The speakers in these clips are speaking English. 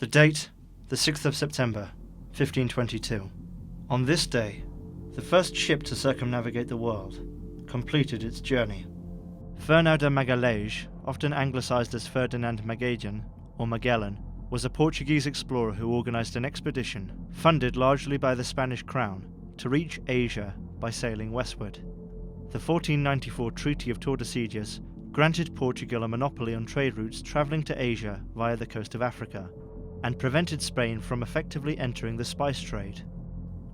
The date, the 6th of September, 1522. On this day, the first ship to circumnavigate the world completed its journey. Fernão de Magalhães, often anglicised as Ferdinand Magellan or Magellan, was a Portuguese explorer who organised an expedition, funded largely by the Spanish crown, to reach Asia by sailing westward. The 1494 Treaty of Tordisillas granted Portugal a monopoly on trade routes travelling to Asia via the coast of Africa, and prevented Spain from effectively entering the spice trade.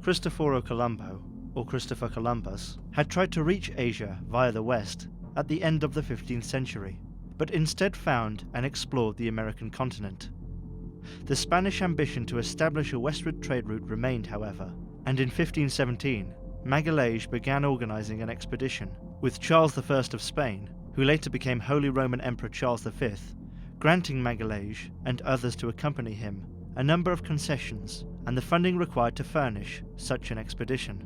Christofo Colombo, or Christopher Columbus, had tried to reach Asia via the west at the end of the 15th century, but instead found and explored the American continent. The Spanish ambition to establish a westward trade route remained, however, and in 1517, Magalhães began organising an expedition, with Charles I of Spain, who later became Holy Roman Emperor Charles V, granting Magalhães and others to accompany him a number of concessions and the funding required to furnish such an expedition.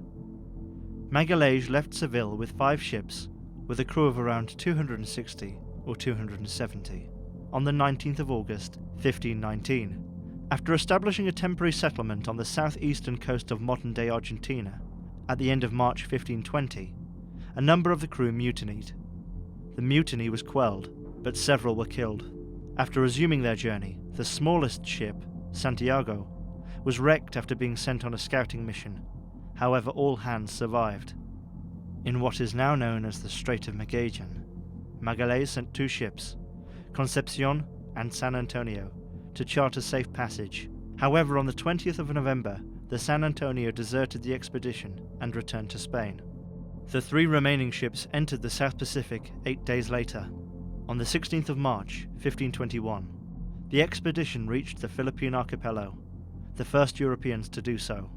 Magalhães left Seville with 5 ships, with a crew of around 260 or 270, on the 19th of August, 1519, after establishing a temporary settlement on the southeastern coast of modern-day Argentina. At the end of March 1520, a number of the crew mutinied. The mutiny was quelled, but several were killed. After resuming their journey, the smallest ship, Santiago, was wrecked after being sent on a scouting mission. However, all hands survived. In what is now known as the Strait of Magellan, Magalhães sent 2 ships, Concepcion and San Antonio, to chart a safe passage. However, on the 20th of November, the San Antonio deserted the expedition and returned to Spain. The 3 remaining ships entered the South Pacific 8 days later. On the 16th of March, 1521, the expedition reached the Philippine archipelago, the first Europeans to do so.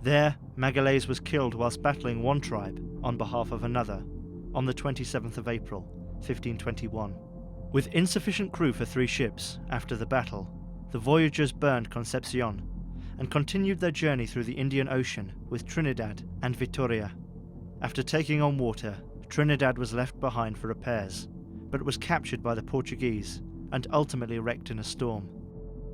There, Magalhães was killed whilst battling one tribe on behalf of another, on the 27th of April, 1521. With insufficient crew for 3 ships, after the battle, the voyagers burned Concepcion and continued their journey through the Indian Ocean with Trinidad and Vitoria. After taking on water, Trinidad was left behind for repairs, but was captured by the Portuguese and ultimately wrecked in a storm.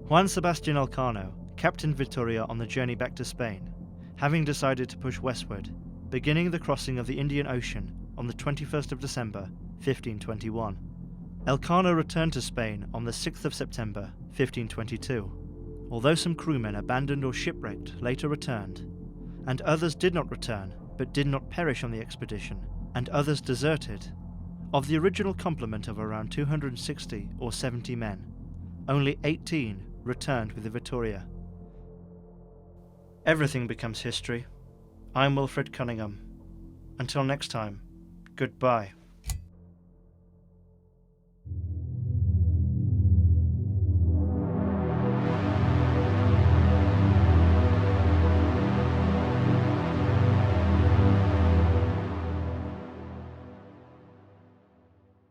Juan Sebastian Elcano captained Vitoria on the journey back to Spain, having decided to push westward, beginning the crossing of the Indian Ocean on the 21st of December, 1521. Elcano returned to Spain on the 6th of September, 1522. Although some crewmen abandoned or shipwrecked later returned, and others did not return but did not perish on the expedition, and others deserted, of the original complement of around 260 or 70 men, only 18 returned with the Vitoria. Everything becomes history. I'm Wilfred Cunningham. Until next time, goodbye.